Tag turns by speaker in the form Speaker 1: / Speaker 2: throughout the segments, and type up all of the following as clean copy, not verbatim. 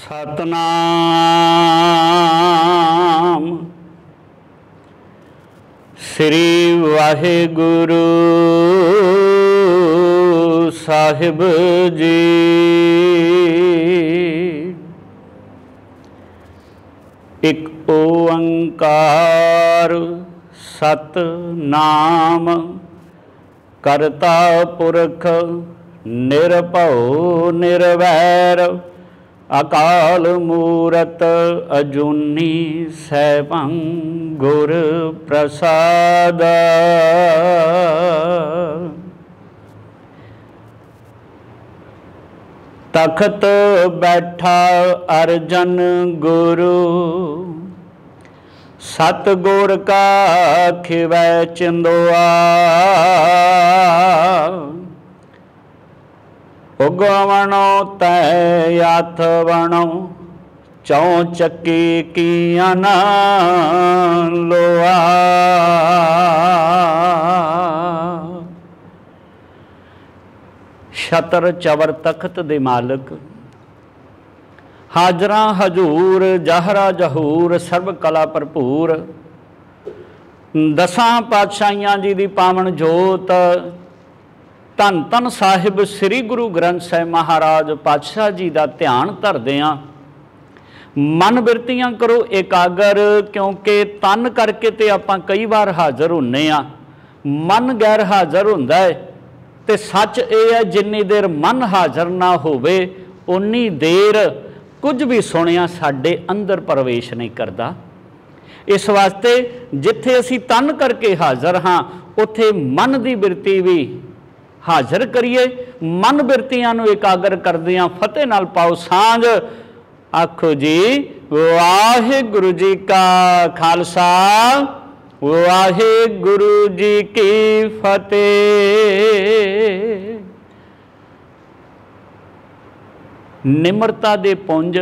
Speaker 1: सतनाम श्री वाहिगुरु साहिब जी। एक ओंकार सतनाम करता पुरख निरभउ निरवैर अकाल मूरत अजूनी सैभं गुर प्रसाद। तखत बैठा अर्जन गुरु सतगुर का खिवै चिंदोआ। उगवणो तै अथवणो चौं चक्की किया न लोआ। छतर चवर तख्त दे मालिक हाजरा हजूर जहरा जहूर सर्व कला भरपूर दसां पातशाहियां जी दी पावन जोत धन धन साहिब श्री गुरु ग्रंथ साहिब महाराज पातशाह जी का ध्यान धरदियां मन बिरतियां करो एकागर, क्योंकि तन करके तो आपां कई बार हाज़र हुन्ने आ, मन गैर हाज़र हुंदा है। ते सच ये है जिन्नी देर मन हाज़र ना होवे उन्नी देर कुछ भी सुनिया साडे अंदर प्रवेश नहीं करता। इस वास्ते जिथे असी तन करके हाज़र हाँ उत्थे मन की बिरती भी हाज़र करिए। मन बिरतियां नूं एकागर करदियां फतेह नाल पाओ सांझ। आखो जी वाहिगुरु जी का खालसा वाहिगुरु जी की फतेह। निमरता दे पुंज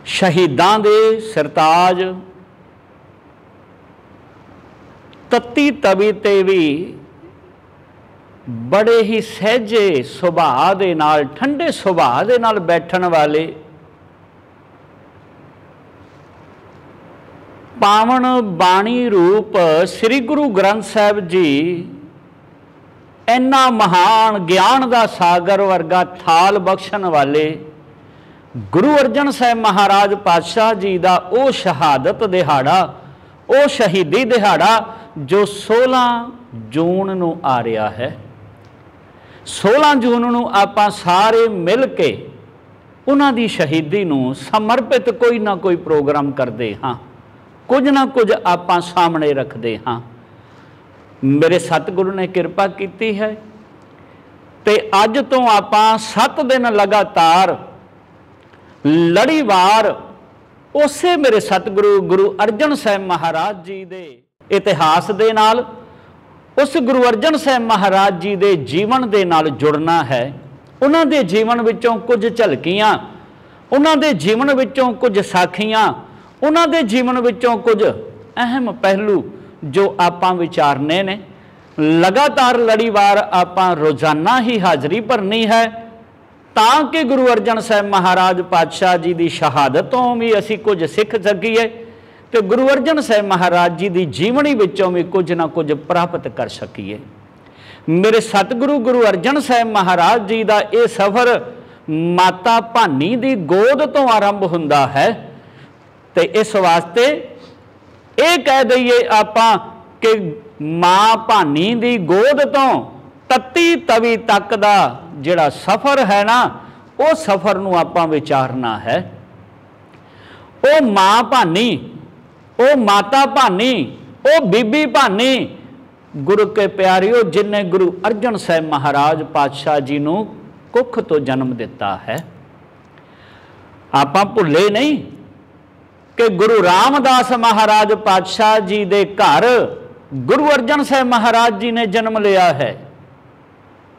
Speaker 1: शहीदां दे सरताज तत्ती तवी ते भी बड़े ही सहजे सुभाव दे नाल ठंडे सुभाव दे नाल बैठण वाले पावन बाणी रूप श्री गुरु ग्रंथ साहिब जी इन्ना महान ज्ञान का सागर वर्गा थाल बख्शण वाले गुरु अर्जन साहिब महाराज पातशाह जी का वो शहादत दिहाड़ा वो शहीदी दिहाड़ा जो 16 जून नूं आ रहा है। 16 जून नूं आपां सारे मिल के उन्हां दी शहीदी नूं समर्पित कोई ना कोई प्रोग्राम करते हाँ, कुछ ना कुछ आपां सामने रखते हाँ। मेरे सतगुरु ने कृपा की है ते अज तो आपां 7 दिन लगातार लड़ीवार उसे मेरे सतगुरु गुरु अर्जन साहिब महाराज जी दे इतिहास दे नाल उस गुरु अर्जन साहिब महाराज जी दे जीवन दे नाल जुड़ना है। उन्हां दे जीवन विचों कुछ झलकियां, उन्हां दे जीवन विचों कुछ साखियां, उन्हां दे जीवन विचों कुछ अहम पहलू जो आपां विचारने ने। लगातार लड़ीवार आपां रोज़ाना ही हाज़री भरनी है ताकि गुरु अर्जन साहिब महाराज पातशाह जी की शहादतों भी असी कुछ सीख सकीए तो गुरु अर्जन साहिब महाराज जी की जीवनी विचों भी कुछ ना कुछ प्राप्त कर सकीए। मेरे सतगुरु गुरु अर्जन साहिब महाराज जी का यह सफ़र माता भानी की गोद तो आरंभ हुंदा है। तो इस वास्ते ये कह दईए आपां कि मां भानी की गोद तो तत्ती तवी तक का जिहड़ा सफ़र है ना वो सफ़र नूं आपां विचारना है। वो मां भानी वो माता भानी वो बीबी भानी गुरु के प्यारिओ जिन्हें गुरु अर्जन साहिब महाराज पातशाह जी नूं कुख तो जन्म दिता है। आपां भुल्ले नहीं कि गुरु रामदास महाराज पातशाह जी दे घर गुरु अर्जन साहिब महाराज जी ने जन्म लिया है।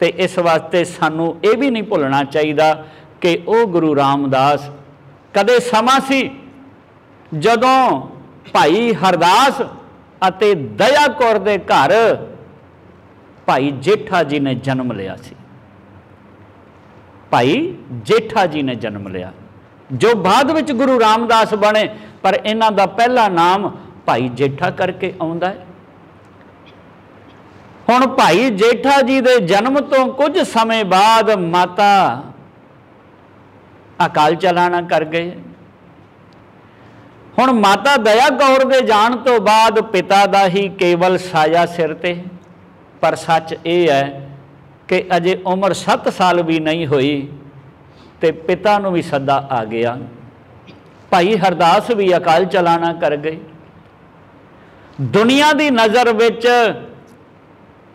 Speaker 1: तो इस वास्ते सानू ये भी नहीं भुलना चाहिए कि वो गुरु रामदास कदे समा सी जदों भाई हरदास अते दया कौर दे घर भाई जेठा जी ने जन्म लिया सी। भाई जेठा जी ने जन्म लिया, जो बाद विच गुरु रामदास बने, पर इन्हां दा पहला नाम भाई जेठा करके आउंदा है। हुण भाई जेठा जी दे जन्म तो कुछ समय बाद माता अकाल चलाना कर गए। हुण माता दया कौर दे जाण तो बाद पिता दा ही केवल साया सिर ते, पर सच ये है कि अजे उम्र 7 साल भी नहीं हुई तो पिता नूं भी सदा आ गया। भाई हरदास भी अकाल चलाना कर गए। दुनिया की नज़र विच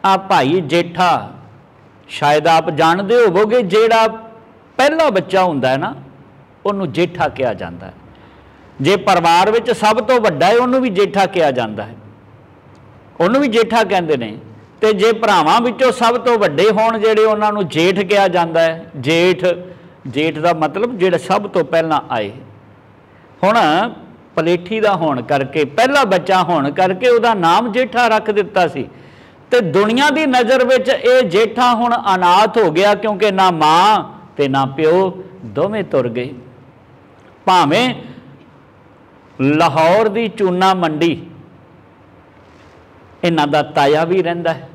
Speaker 1: आ भाई जेठा, शायद आप जानते होवोगे, जिहड़ा पहला बच्चा हुंदा है ना, उन्होंने जेठा कहा जाता है। जे परिवार विच सब तो वड्डा है, उन्होंने भी जेठा कहा जाता है, उन्होंने भी जेठा कहते हैं। तो जे भरावां विचों सब तो वड्डे होण जिहड़े, उन्होंने जेठ कहा जाता है। जेठ, जेठ का मतलब जिहड़ा सब तो पहला आए। हुण पलेठी का होण करके, पहला बच्चा होण करके उहदा नाम जेठा रख दिता सी। ते दुनिया की नज़र विच ये जेठा हुण अनाथ हो गया, क्योंकि ना माँ ते ना प्यो दोवें तुर गए। भावें लाहौर की चूना मंडी इन्हां दा ताया भी रहिंदा है।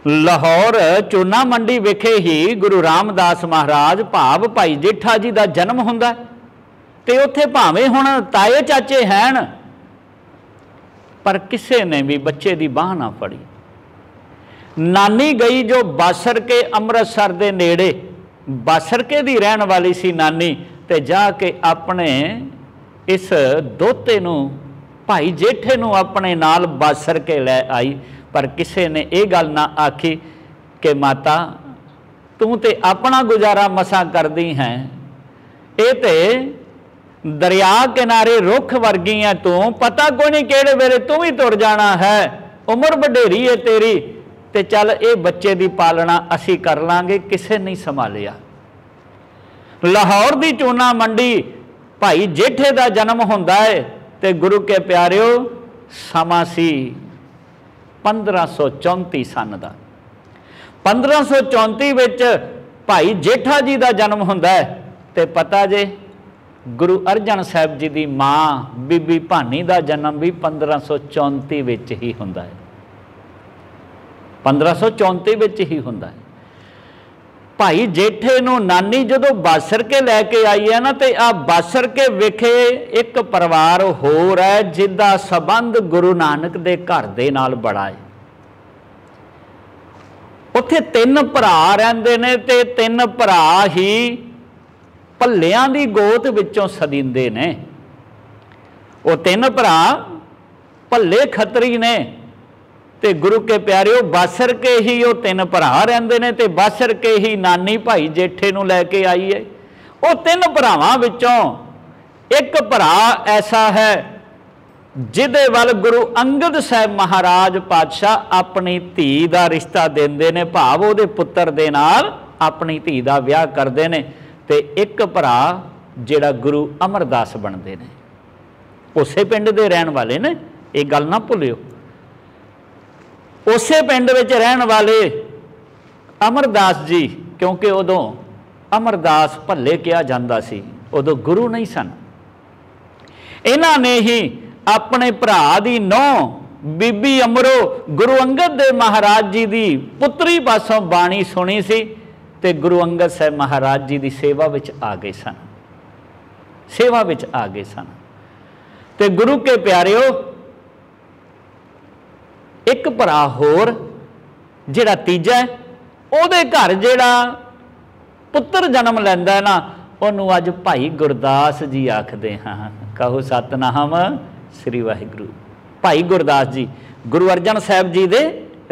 Speaker 1: लाहौर चूना मंडी विखे ही गुरु रामदास महाराज भाव भाई जेठा जी का जन्म हुंदा है। ते उत्थे भावें हुण ताए चाचे हैन, पर किसी ने भी बच्चे की बांह ना फड़ी। नानी गई जो बासरके अमृतसर के नेड़े, बासरके की रहन वाली सी नानी, ते जाके अपने इस दोते नूं भाई जेठे नूं अपने नाल बासरके लै आई। पर किसी ने यह गल ना आखी कि माता तू ते अपना गुजारा मसा करदी हैं, ये ते दरिया किनारे रुख वर्गी है, तू पता कोई नहीं किहड़े वेले तू भी तुर जाना है, उम्र वडेरी है तेरी, ते चल ये बच्चे की पालना असी कर लांगे। किसे नहीं संभालिया। लाहौर की चूना मंडी भाई जेठे का जन्म हुंदा है, ते गुरु के प्यारिओ समा सी 1534 सन का। 1534 विच भाई जेठा जी का जन्म हुंदा है। ते पता जे गुरु अर्जन साहब जी की माँ बीबी भानी का जन्म भी 1534 विच ही हुंदा है। 1534 विच ही हुंदा है। भाई जेठे नूं नानी जदों बासर के लैके आई है ना, तो आ बासर के विखे एक परिवार होर है जिसका संबंध गुरु नानक दे घर दे नाल बड़ा है। उत्थे 3 भरा रहिंदे ने, ते 3 भरा ही भल्लियां दी गोत विचों सदिंदे ने। वो 3 भरा भल्ले खतरी ने, ते गुरु के प्यारिओ बासर के ही वो 3 भरा रहिंदे ने, ते बासर के ही नानी भाई जेठे नूं लैके आई है। वो 3 भरावां विचों एक भरा ऐसा है जिहदे वल गुरु अंगद साहब महाराज पातशाह अपनी धी का रिश्ता देंदे ने, भाव उहदे पुत्तर दे नाल अपनी धी का विआह करदे ने। ते एक भरा जिहड़ा गुरु अमरदास बनते हैं, उसे पिंड दे रहन वाले ने, ये गल ना भुल्लिओ। उसे पिंड विच रहन वाले अमरदास जी, क्योंकि उदों अमरदास भल्ले कहा जाता सी, उदों गुरु नहीं सन। इन्हां ने ही अपने भरा दी नौं बीबी अमरो गुरु अंगद देव महाराज जी की पुत्री पासों बाणी सुनी सी, ते गुरु अंगद साहब महाराज जी की सेवा विच आ गए सन, सेवा विच आ गए सन। ते गुरु के प्यारिओ एक भरा होर जिहड़ा तीजा है, उहदे घर जिहड़ा पुत्र जन्म लैंदा है ना, उहनूं अज भाई गुरदास जी आखदे हाँ। कहो सतनाम श्री वाहिगुरू। भाई गुरदास जी गुरु अर्जन साहब जी दे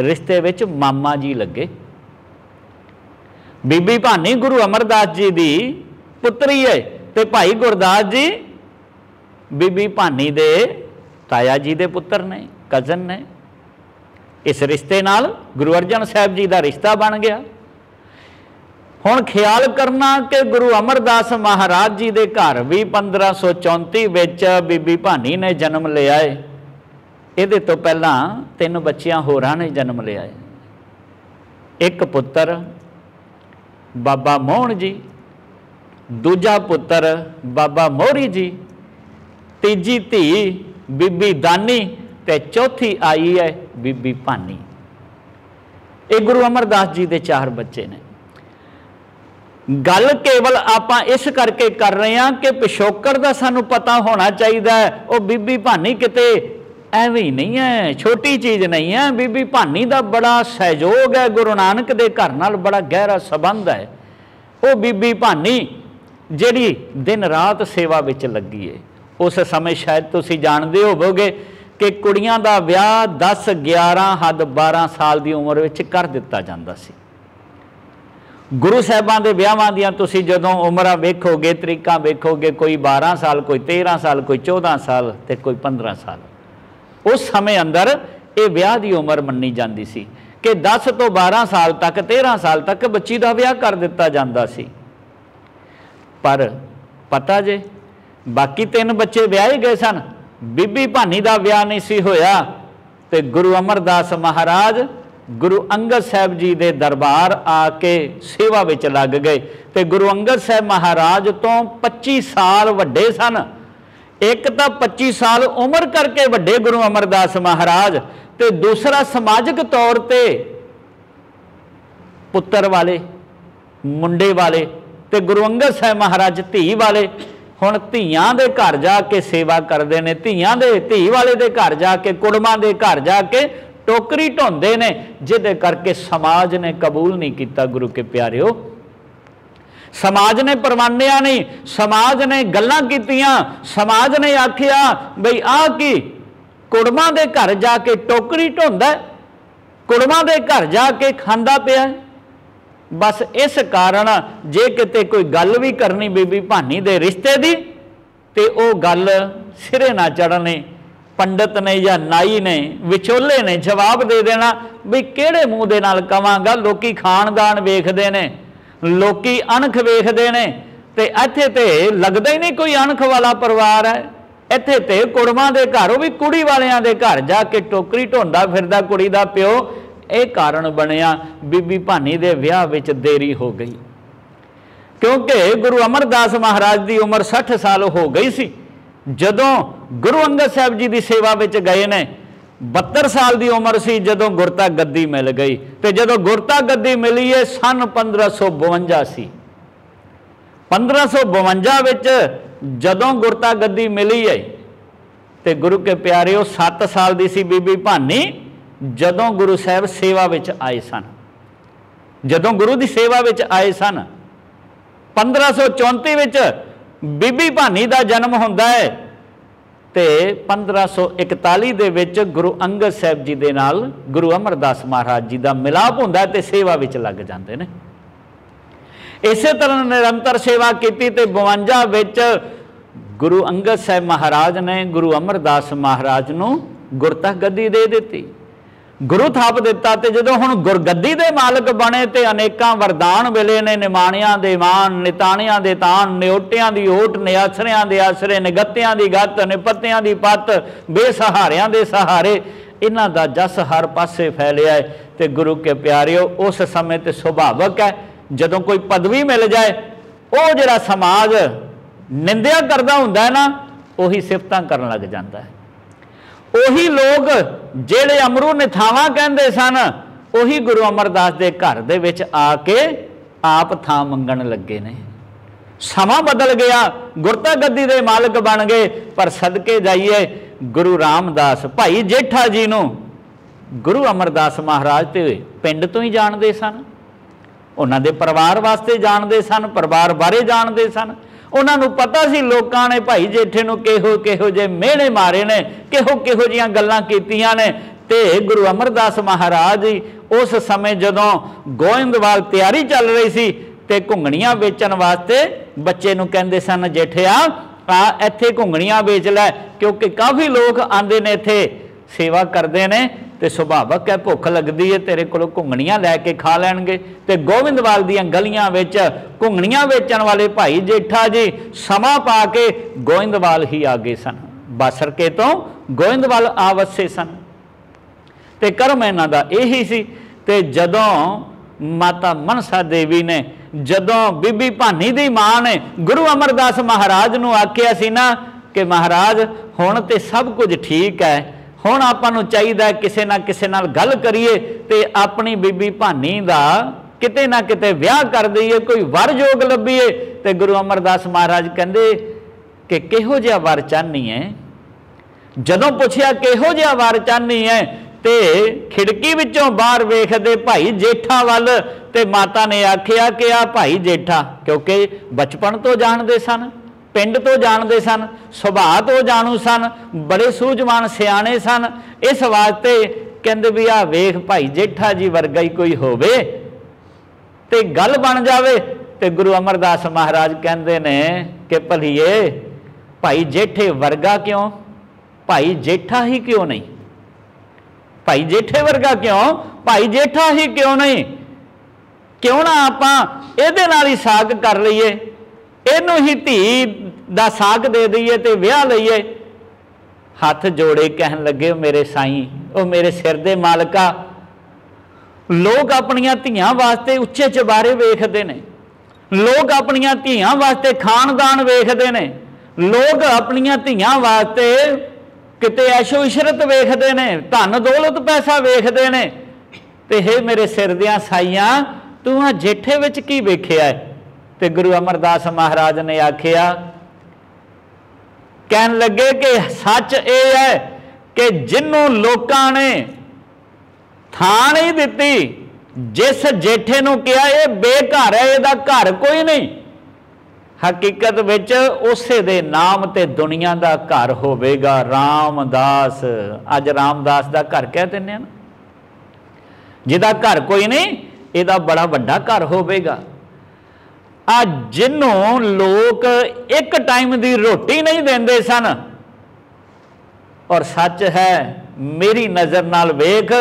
Speaker 1: रिश्ते विच मामा जी लगे। बीबी भानी गुरु अमरदास जी की पुत्री है, ते भाई गुरदास जी बीबी भानी दे ताया जी दे पुत्र ने, कजन ने। इस रिश्ते नाल गुरु अर्जन साहब जी का रिश्ता बन गया। हुण ख्याल करना कि गुरु अमरदास महाराज जी के घर भी 1534 विच बीबी भानी ने जन्म लिया है। ये तो पहला 3 बच्चियां होरां ने जन्म लिया है। एक पुत्र बाबा मोहन जी, दूजा पुत्र बाबा मोहरी जी, तीजी धी बीबी दानी ते चौथी आई है बीबी भानी। ये गुरु अमरदास जी के 4 बच्चे ने। गल केवल आपां इस करके कर रहे हैं कि पिछोकड़ का सानू पता होना चाहिए। वो बीबी भानी किते एवं ही नहीं है, छोटी चीज़ नहीं है। बीबी भानी का बड़ा सहयोग है, गुरु नानक के घर नाल बड़ा गहरा संबंध है। वो बीबी भानी जिहड़ी दिन रात सेवा विच लगी है। उस समय शायद तुसीं जानदे होवोगे कि कुड़ियां दा विआह 10, 11, हद 12 साल की उम्र विच कर दिता जांदा सी। गुरु साहिबां दे विआहां दियां तुसीं जदों उमरां वेखोगे, तरीकां वेखोगे, कोई 12 साल, कोई 13 साल, कोई 14 साल ते कोई 15 साल। उस समय अंदर ये विआह की उम्र मन्नी जाती सी कि 10 तो 12 साल तक, 13 साल तक बच्ची का विआह कर दिता जाता सी। पर पता जे बाकी 3 बच्चे विआहे गए सन, बीबी भानी का विआह नहीं सी होया। ते गुरु अमरदास महाराज गुरु अंगद साहब जी के दरबार आके सेवा विच लग गए। ते गुरु अंगद साहब महाराज तो 25 साल वड्डे सन। एक तो 25 साल उम्र करके वड्डे गुरु अमरदास महाराज, ते दूसरा समाजिक तौर पे पुत्र वाले, मुंडे वाले, ते गुरु अंगद साहब महाराज धी वाले। हुण धीआं दे घर जाके सेवा करते हैं, धी वाले दे घर जाके, कुड़मां दे घर जाके टोकरी ढोंदे ने, जिहदे करके समाज ने कबूल नहीं किया। गुरु के प्यारिओ, समाज ने परवानिया नहीं, समाज ने गल्लां कीतियां, समाज ने आखिया बई आ की कुड़मां दे घर जाके टोकरी ढोंदा, कुड़मां दे घर जाके खांदा पिया। बस इस कारण जे किते कोई गल भी करनी बीबी भानी दे रिश्ते दी, ते ओ गल सिरे ना चढ़नी। पंडित ने या नाई ने, विचोले ने जवाब दे देना भी किहड़े मूँह दे नाल कवांगा। लोकी खानदान वेखदे ने, लोकी अणख वेखदे ने, ते इत्थे ते लगदा ही नहीं कोई अणख वाला परिवार है। इत्थे ते कुड़मां दे घर, भी कुड़ी वालियां दे घर जाके टोकरी ढोंदा फिरदा कुड़ी दा प्यो। ये कारण बनिया बीबी भानी दे विआह विच देरी हो गई, क्योंकि गुरु अमरदास महाराज की उम्र 60 साल हो गई सी जदों गुरु अंगद साहब जी की सेवा विच गए ने। 72 साल की उम्र सी जदों गुरता गद्दी मिल गई। तो जदों गुरता गद्दी मिली है सन 1552 सी। 1552 विच जदों गुरता गद्दी मिली है, तो गुरु के प्यारिओ 7 साल की सी बीबी भानी जदों गुरु साहब सेवा विच आए सन। जदों गुरु की सेवा विच आए सन 1534 विच बीबी भानी का जन्म होंदा है, ते 1541 दे विच गुरु अंगद साहब जी दे नाल गुरु अमरदास महाराज जी का मिलाप होंदा है, ते सेवा विच लग जाते हैं। इसे तरह निरंतर सेवा की। 52 विच गुरु अंगद साहब महाराज ने गुरु अमरदास महाराज नूं गुरता गद्दी दे दी, गुरु थाप दिता। तो जो हुण गुरगद्दी दे मालक बने तो अनेकां वरदान मिले ने, निमाणियां दे मान, निताणियां दे तान, निओटियां दी ओट, निआसरियां दे आसरे, निगत्तियां दी गत, निपत्तियां दी पत, बेसहारियां दे सहारे। इन्हां दा जस हर पासे फैलिया है। तो गुरु के प्यारिओ, उस समय तो सुभावक है जदों कोई पदवी मिल जाए, वो जिहड़ा समाज निंदिया करदा हुंदा है ना, उही सिफतां करन लग जांदा है। उही लोग जेड़े अमरू निथावां कहंदे सन, उही गुरु अमरदास दे घर दे विच आके आप थां मंगण लगे ने। समा बदल गया, गुरता गद्दी दे मालक बन गए। पर सदके जाइए गुरु रामदास भाई जेठा जी नूं गुरु अमरदास महाराज ते पिंड तो ही जानते सन, उन्हां दे परिवार वास्ते जानते सन, परिवार बारे जानते सन। उन्होंने पता सी लोगों ने भाई जेठे नूं किहो जे मेहणे मारे ने, किहो जिहियां गल्लां कीतियां ने। ते गुरु अमरदास महाराज जी उस समय जदों गोइंदवाल तैयारी चल रही सी, ते घुंगणियां बेचण वास्ते बच्चे नूं कहंदे सन, जेठिया आ इत्थे घुंगणियां बेच लै, क्योंकि काफ़ी लोग आंदे ने इत्थे सेवा करते हैं, तो सुभावक है भुख लगती है, तेरे को घुंगणियां लैके खा लैणगे। तो गोविंदवाल दियां गलियां विच घुंगणियां वेचण वाले भाई जेठा जी समा पा के गोविंदवाल ही आ गए सन। बासरके तो गोविंदवाल आ वसे सन। तो कर्म इन्हां दा यही सी। ते जदों माता मनसा देवी ने जदों बीबी भानी दी मां ने गुरु अमरदास महाराज नूं आखिया सी ना कि महाराज हुण ते सब कुछ ठीक है, हुण आपां नूं चाहीदा किसे ना किसे नाल गल करिए ते अपनी बीबी भानी दा किते ना किते विआह कर दईए, कोई वर योग लभीए। ते गुरु अमरदास महाराज कहंदे कि किहो जिहा वर चाहनी है। जदों पुछया किहो जिहा वर चाहनी है ते खिड़की विचों बाहर वेखदे भाई जेठा वल, ते माता ने आखिया कि आ भाई जेठा, क्योंकि बचपन तो जानते सन, पिंड तो जानते सन, सुभाअ तो जाणू सन, बड़े सूझवान सियाणे सन, इस वास्ते कहंदे भी आ वेख भाई जेठा जी वर्गा ही कोई होवे ते गल बन जावे। ते गुरु अमरदास महाराज कहंदे ने कि भलीए भाई जेठे वर्गा क्यों, भाई जेठा ही क्यों नहीं, भाई जेठे वर्गा क्यों, भाई जेठा ही क्यों नहीं, क्यों ना आपां इहदे नाल ही साग कर लईए, इहनूं ही धी दा साग दे दईए ते विआह लईए। हथ जोड़े कहन लगे मेरे साईं, ओ मेरे सिर दे मालका, लोग अपनियां धीआं वास्ते उच्चे चबारे वेखदे ने, लोग अपनियां धीआं वास्ते खानदान वेखदे ने, लोग अपनियां धीआं वास्ते किते ऐशो इशरत वेखदे ने, धन दौलत पैसा वेखदे ने। ते हे मेरे सिर दियां साईयां, तू आ जेठे विच की वेखिया है? ते गुरु अमरदास महाराज ने आखिया, कहन लगे कि सच ये है कि जिन्हों लोकां ने थां नहीं दिती, जिस जेठे नूं कहा ये बेघर है, इहदा घर कोई नहीं, हकीकत विच उसे दे नाम ते दुनिया दा घर होवेगा रामदास। अज रामदास दा घर कह दिंदे ना, जिहदा घर कोई नहीं इहदा बड़ा वड्डा घर होवेगा। आ जिन्हों लोग एक टाइम दी रोटी नहीं देंदे सन, और सच है मेरी नज़र नाल वेख,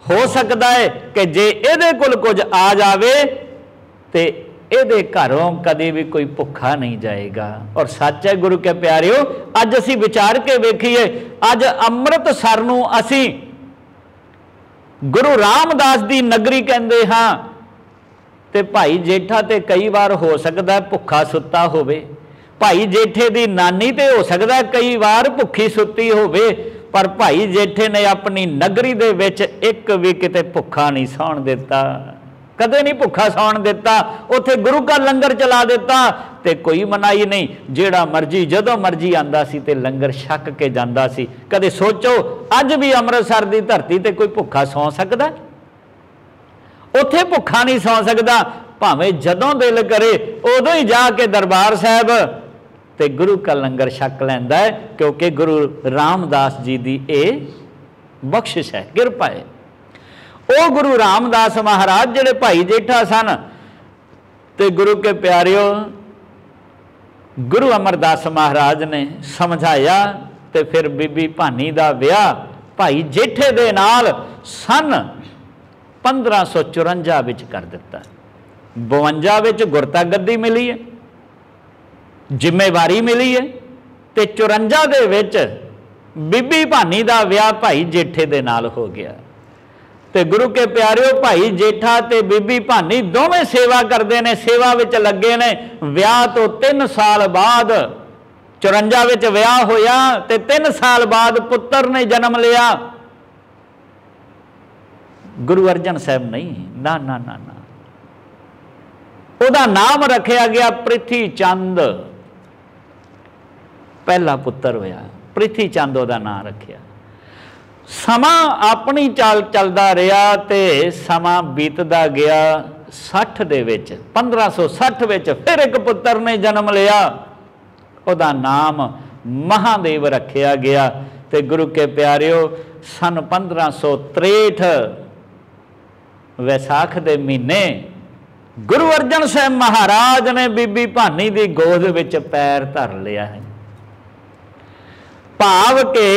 Speaker 1: हो सकता है कि जे इहदे कोल कुछ आ जावे ते इहदे घरों कभी भी कोई भुखा नहीं जाएगा। और सच है गुरु के प्यारिओ, अज असी विचार के वेखीए, अज अमृतसर नूं असी गुरु रामदास दी नगरी कहंदे हां, ते भाई जेठा ते कई बार हो सकता है भुखा सुत्ता होवे, भाई जेठे दी नानी ते हो सकता है कई बार भुखी सुत्ती होवे, पर भाई जेठे ने अपनी नगरी दे विच एक भी किते भुखा नहीं सौण दिता, कदे नहीं भुखा सौण दिता। उत्थे गुरु का लंगर चला दिता ते कोई मनाई नहीं, जेड़ा मर्जी जदों मर्जी आंदा सी ते लंगर छक के जांदा सी। कदे सोचो अज भी अमृतसर दी धरती ते कोई भुखा सौ सकदा? उत्थे भुखा नहीं सौ सकदा, भावें जदों दिल करे उदों ही जाके दरबार साहब ते गुरु का लंगर छक लैंदा है, क्योंकि गुरु रामदास जी दी ए बख्शिश है, किरपा है। ओ गुरु रामदास महाराज जिहड़े भाई जेठा सन, ते गुरु के प्यारिओ गुरु अमरदास महाराज ने समझाया ते फिर बीबी भानी दा विआह भाई जेठे दे नाल सन 1554 विच कर दिता। 52 विच गुरता गद्दी मिली है, जिम्मेवारी मिली है, ते 54 दे विच बीबी भानी दा विआह भाई जेठे दे नाल हो गया। ते गुरु के प्यारिओ भाई जेठा ते बीबी भानी दोवें सेवा करते हैं, सेवा विच लगे ने। विआह तो 3 साल बाद 54 विच विआह होया ते 3 साल बाद पुत्र ने जन्म लिया। गुरु अर्जन साहब नहीं, ना ना ना ना, उहदा नाम रखा गया पृथ्वी चंद, पहला पुत्र होया पृथ्वी चंद उहदा नाम रखिया। समा अपनी चाल चलदा रहा ते समा बीतदा गया। 60 दे विच 1560 विच फिर एक पुत्र ने जन्म लिया, उहदा नाम महादेव रखिया गया। ते गुरु के प्यारिओ सन 1563 वैसाख दे महीने गुरु अर्जन साहब महाराज ने बीबी भानी दी गोद विच पैर धर लिया है। भाव के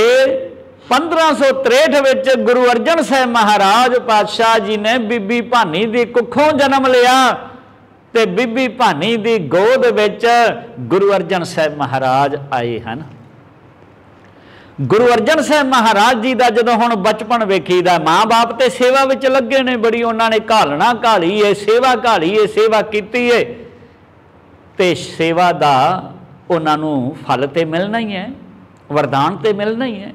Speaker 1: 1563 विच गुरु अर्जन साहब महाराज पातशाह जी ने बीबी भानी दी कुखों जन्म लिया ते बीबी भानी दी गोद विच गुरु अर्जन साहब महाराज आए हैं। गुरु अर्जन साहब महाराज जी का जो हुण बचपन वेखीदा, माँ बाप तो सेवा में लगे ने, बड़ी उन्होंने घालना घाली है, सेवा घाली है, सेवा की है, तो सेवा का उन्होंने फल तो मिलना ही है, वरदान तो मिलना ही है।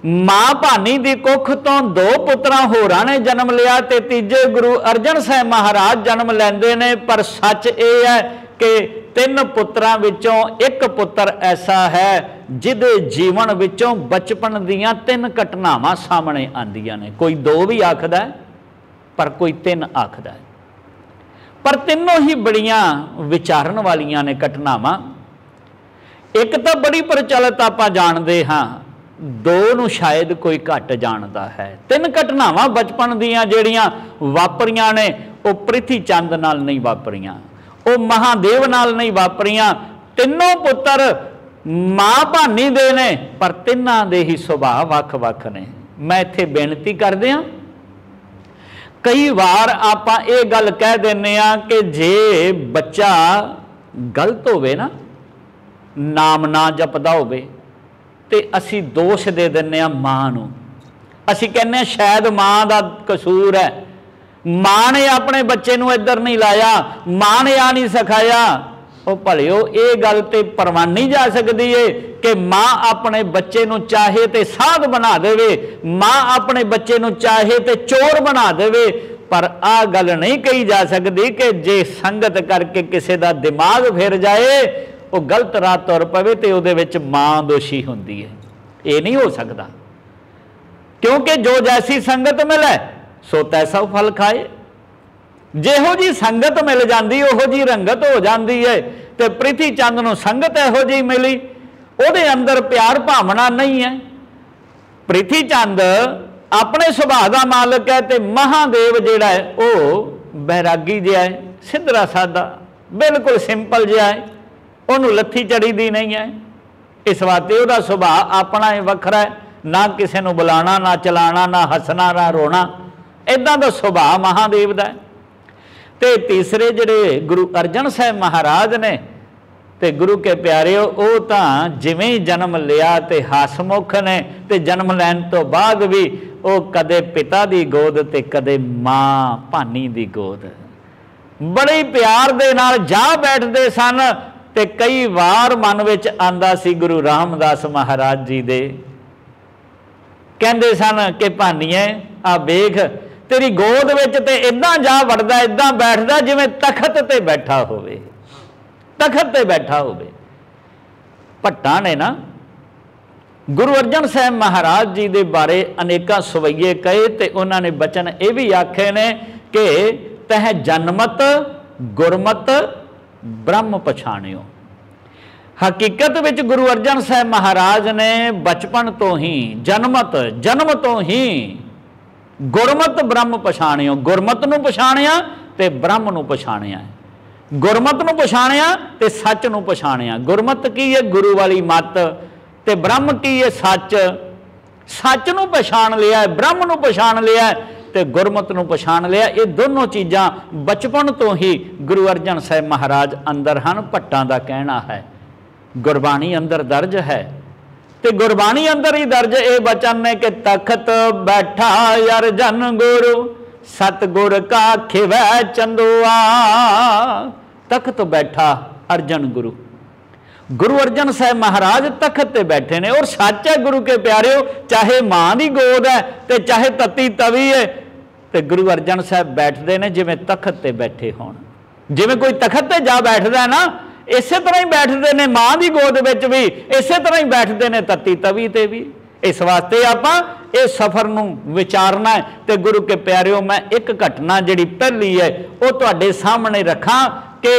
Speaker 1: माँ भानी की कुख तो 2 पुत्रां होरां ने जन्म लिया, तो तीजे गुरु अर्जन साहब महाराज जन्म लैंदे ने। पर सच ये है कि 3 पुत्रां विचों एक पुत्र ऐसा है जिहदे जीवन विचों बचपन दीयां 3 घटनावां सामने आंदियां ने। कोई 2 भी आखदा है, पर कोई 3 आखदा है, पर तीनों ही बड़ियां विचारन वालियां ने घटनावां। एक तो बड़ी प्रचलित आपां जानदे हां, 2 नूं शायद कोई घट जानदा है। 3 घटनावां बचपन दीयां जिहड़ियां वापरियां ने, वो प्रिथी चंद नाल नहीं वापरियां, वो महादेव नाल नहीं वापरियां। तीनों पुत्र मां भानी दे ने, पर तिन्हां दे ही सुभाव वख-वख ने। मैं इत्थे बेनती करदे हां, कई बार आपां ये गल कह दिंदे हां कि जे बच्चा गलत होवे ना, नाम ना जपदा होवे, ते असी दोष दे दिंदे हां मां नूं। असी कहने हां शायद मां दा कसूर है, मां ने अपने बच्चे नूं इधर नहीं लाया, मां ने आ नहीं सिखाया। ਉਹ ਭਲਿਓ ਇਹ ਗੱਲ ਤੇ ਪ੍ਰਵਾਨੀ ਜਾ ਸਕਦੀ ਏ ਕਿ ਮਾਂ ਆਪਣੇ ਬੱਚੇ ਨੂੰ ਚਾਹੇ ਤੇ ਸਾਧ ਬਣਾ ਦੇਵੇ, ਮਾਂ ਆਪਣੇ ਬੱਚੇ ਨੂੰ ਚਾਹੇ ਤੇ ਚੋਰ ਬਣਾ ਦੇਵੇ, ਪਰ ਆਹ ਗੱਲ ਨਹੀਂ ਕਹੀ ਜਾ ਸਕਦੀ ਕਿ ਜੇ ਸੰਗਤ ਕਰਕੇ ਕਿਸੇ ਦਾ ਦਿਮਾਗ ਫਿਰ ਜਾਏ, ਉਹ ਗਲਤ ਰਾਹ ਤੁਰ ਪਵੇ ਤੇ ਉਹਦੇ ਵਿੱਚ ਮਾਂ ਦੋਸ਼ੀ ਹੁੰਦੀ ਹੈ। ਇਹ ਨਹੀਂ ਹੋ ਸਕਦਾ, ਕਿਉਂਕਿ ਜੋ ਜੈਸੀ ਸੰਗਤ ਮਿਲੇ ਸੋ ਤੈਸਾ ਫਲ ਖਾਏ। ਜਿਹੋ जी संगत मिल जाती उहो जी रंगत हो जाती है। तो प्रिथी चंद नूं संगत इहो जी मिली, उहदे अंदर प्यार भावना नहीं है। प्रिथी चंद अपने सुभाव का मालक है, तो महादेव जिहड़ा है वह बैरागी जिहा है, सिद्धरा सादा बिल्कुल सिंपल जिहा है, उहनूं लत्थी चढ़ी दी नहीं है। इस वास्ते उहदा सुभाव अपना ही वखरा है, ना किसी नूं बुलाना, ना चलाना, ना हसना, ना रोना, इदां दा सुभाव महादेव दा है। ते तीसरे जिहड़े गुरु अर्जन साहब महाराज ने, ते गुरु के प्यारे वो तो जिवें ही जन्म लिया तो हसमुख ने, ते जन्म लैन तो बाद भी वो कदे पिता दी गोद ते कदे मां भानी दी गोद बड़े प्यार दे नाल जा बैठते सन। ते कई बार मन विच आंदा सी गुरु रामदास महाराज जी दे, कहंदे सन कि भानीए आ वेख तेरी गोद विच ते इदां जा वड़दा, इदां बैठदा जिवें तखत ते बैठा होवे, तखत ते बैठा होवे। भट्टां ने ना गुरु अर्जन साहब महाराज जी दे बारे अनेकां सवैये कहे, ते उन्होंने बचन ये भी आखे ने कि तह जन्मत गुरमत ब्रह्म पछाणियो। हकीकत विच गुरु अर्जन साहब महाराज ने बचपन तो ही जन्म तो ही गुरमत ब्रह्म पछाणियो, गुरमत नूं पछाणिया ते ब्रह्म नूं पछाणिया, गुरमत नूं पछाणिया ते सच नूं पछाणिया। गुरमत की है गुरु वाली मत, ते ब्रह्म की है सच। सच नूं पछाण लिया, ब्रह्म नूं पछाण लिया, ते गुरमत नूं पछाण लिया। ये दोनों चीज़ां बचपन तो ही गुरु अर्जन साहब महाराज अंदर हन। भट्टां दा कहना है, गुरबाणी अंदर दर्ज है, ते गुरबाणी अंदर ही दर्ज ये बचन ने कि तखत बैठा अर्जन गुरु सतगुर का खिवै चंदुआ। तखत बैठा अर्जन गुरु, गुरु अर्जन साहब महाराज तखत ते बैठे ने। और सच है गुरु के प्यारे, चाहे मां की गोद है ते चाहे तत्ती तवी है, तो गुरु अर्जन साहब बैठते हैं जिवें तखत ते बैठे होण। जिवें कोई तखत ते जा बैठदा है ना, इसे तरह ही बैठते हैं मां की गोद विच भी, इसे तरह ही बैठते हैं तत्ती तवी ते भी। इस वास्ते आपां इस सफर नूं विचारना है। तो गुरु के प्यारिओ, मैं एक घटना जिहड़ी पहली है वो तुहाडे सामने रखा कि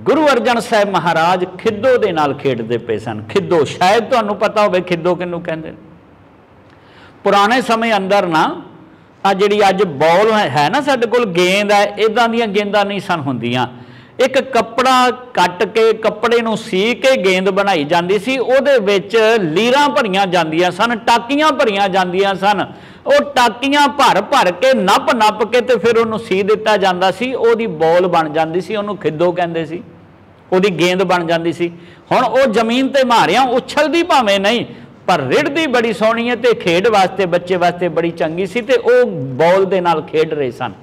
Speaker 1: गुरु अर्जन साहब महाराज खिद्दो दे नाल खेडदे पे सन। खिद्दो शायद तुहानूं पता होवे खिद्दो किहनूं कहंदे। पुराने समय अंदर ना आ जिहड़ी अज बॉल है ना साडे कोल, गेंद है, इदां दीयां गेंदां नहीं सन हुंदियां। एक कपड़ा कट के कपड़े नूं सी के गेंद बनाई जाती सी, उहदे विच लीरां भरियां जांदियां सन, टाकियां भरियां जांदियां सन। वो टाकियां भर भर के नप के ते फिर उहनूं सी दिता जांदा सी, उहदी बॉल बन जांदी सी, उहनूं खिद्दो कहंदे सी। ਉਹਦੀ ਗੇਂਦ ਬਣ ਜਾਂਦੀ ਸੀ। ਹੁਣ ਉਹ ਜ਼ਮੀਨ ਤੇ ਮਾਰਿਆ ਉਛਲਦੀ ਭਾਵੇਂ ਨਹੀਂ, ਪਰ ਰਿੜਦੀ ਬੜੀ ਸੋਹਣੀ ਹੈ ਤੇ ਖੇਡ ਵਾਸਤੇ ਬੱਚੇ ਵਾਸਤੇ ਬੜੀ ਚੰਗੀ ਸੀ। ਤੇ ਉਹ ਬੋਲ ਦੇ ਨਾਲ ਖੇਡ ਰਹੇ ਸਨ।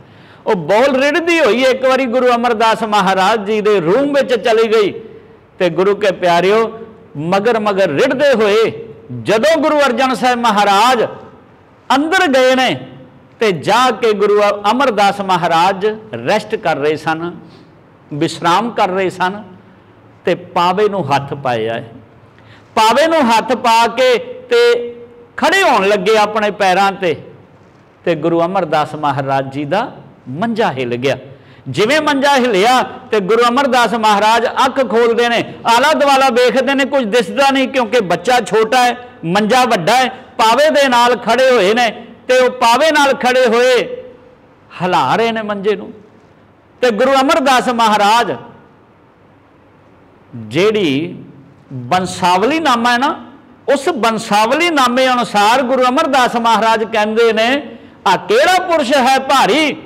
Speaker 1: ਉਹ ਬੋਲ ਰਿੜਦੀ ਹੋਈ ਇੱਕ ਵਾਰੀ ਗੁਰੂ ਅਮਰਦਾਸ ਮਹਾਰਾਜ ਜੀ ਦੇ ਰੂਮ ਵਿੱਚ ਚਲੀ ਗਈ ਤੇ ਗੁਰੂ ਕੇ ਪਿਆਰਿਓ ਮਗਰ ਮਗਰ ਰਿੜਦੇ ਹੋਏ ਜਦੋਂ ਗੁਰੂ ਅਰਜਨ ਸਾਹਿਬ ਮਹਾਰਾਜ ਅੰਦਰ ਗਏ ਨੇ ਤੇ ਜਾ ਕੇ ਗੁਰੂ ਅਮਰਦਾਸ ਮਹਾਰਾਜ ਰੈਸਟ ਕਰ ਰਹੇ ਸਨ, ਵਿਸ਼ਰਾਮ ਕਰ ਰਹੇ ਸਨ ਤੇ ਪਾਵੇ ਨੂੰ ਹੱਥ ਪਾਇਆ ਹੈ। ਪਾਵੇ ਨੂੰ ਹੱਥ ਪਾ ਕੇ ਤੇ ਖੜੇ ਹੋਣ ਲੱਗੇ ਆਪਣੇ ਪੈਰਾਂ ਤੇ ਗੁਰੂ ਅਮਰਦਾਸ ਮਹਾਰਾਜ ਜੀ ਦਾ ਮੰਜਾ ਹਿੱਲ ਗਿਆ। ਜਿਵੇਂ ਮੰਜਾ ਹਿੱਲਿਆ ਤੇ ਗੁਰੂ ਅਮਰਦਾਸ ਮਹਾਰਾਜ ਅੱਖ ਖੋਲਦੇ ਨੇ, ਆਲਾ ਦੁਆਲਾ ਵੇਖਦੇ ਨੇ, ਕੁਝ ਦਿਸਦਾ ਨਹੀਂ ਕਿਉਂਕਿ ਬੱਚਾ ਛੋਟਾ ਹੈ, ਮੰਜਾ ਵੱਡਾ ਹੈ। ਪਾਵੇ ਦੇ ਨਾਲ ਖੜੇ ਹੋਏ ਨੇ ਤੇ ਉਹ ਪਾਵੇ ਨਾਲ ਖੜੇ ਹੋਏ ਹਿਲਾ ਰਹੇ ਨੇ ਮੰਜੇ ਨੂੰ। ਤੇ ਗੁਰੂ ਅਮਰਦਾਸ ਮਹਾਰਾਜ ਜਿਹੜੀ ਬੰਸਾਵਲੀ ਨਾਮਾ ਹੈ ਨਾ, ਉਸ ਬੰਸਾਵਲੀ ਨਾਮੇ ਅਨੁਸਾਰ ਗੁਰੂ ਅਮਰਦਾਸ ਮਹਾਰਾਜ ਕਹਿੰਦੇ ਨੇ ਆ ਕਿਹੜਾ ਪੁਰਸ਼ ਹੈ ਭਾਰੀ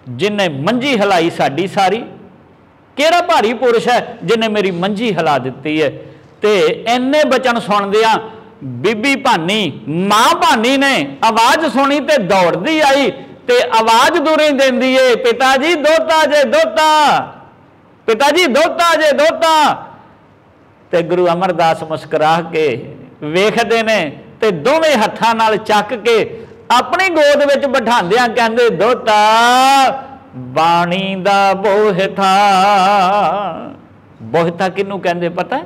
Speaker 1: ਜਿਨੇ ਮੰਜੀ ਹਿਲਾਈ ਸਾਡੀ ਸਾਰੀ, ਕਿਹੜਾ ਭਾਰੀ ਪੁਰਸ਼ ਹੈ ਜਿਨੇ ਮੇਰੀ ਮੰਜੀ ਹਿਲਾ ਦਿੱਤੀ ਹੈ। ਤੇ ਇੰਨੇ ਬਚਨ ਸੁਣਦਿਆਂ ਬੀਬੀ ਭਾਨੀ ਮਾਂ ਭਾਨੀ ਨੇ ਆਵਾਜ਼ ਸੁਣੀ ਤੇ ਦੌੜਦੀ ਆਈ ਤੇ ਆਵਾਜ਼ ਦੂਰੇ ਦਿੰਦੀ ਏ, ਪਿਤਾ ਜੀ ਦੋਤਾ ਜੇ ਦੋਤਾ, ਪਿਤਾ ਜੀ ਦੋਤਾ ਜੇ ਦੋਤਾ। ਤੇ ਗੁਰੂ ਅਮਰਦਾਸ ਮੁਸਕਰਾ ਕੇ ਵੇਖਦੇ ਨੇ ਤੇ ਦੋਵੇਂ ਹੱਥਾਂ ਨਾਲ ਚੱਕ ਕੇ ਆਪਣੀ ਗੋਦ ਵਿੱਚ ਬਿਠਾਉਂਦਿਆਂ ਕਹਿੰਦੇ ਦੋਤਾ ਬਾਣੀ ਦਾ ਬੋਹਿਥਾ। ਬੋਹਿਥਾ ਕਿਹਨੂੰ ਕਹਿੰਦੇ ਪਤਾ?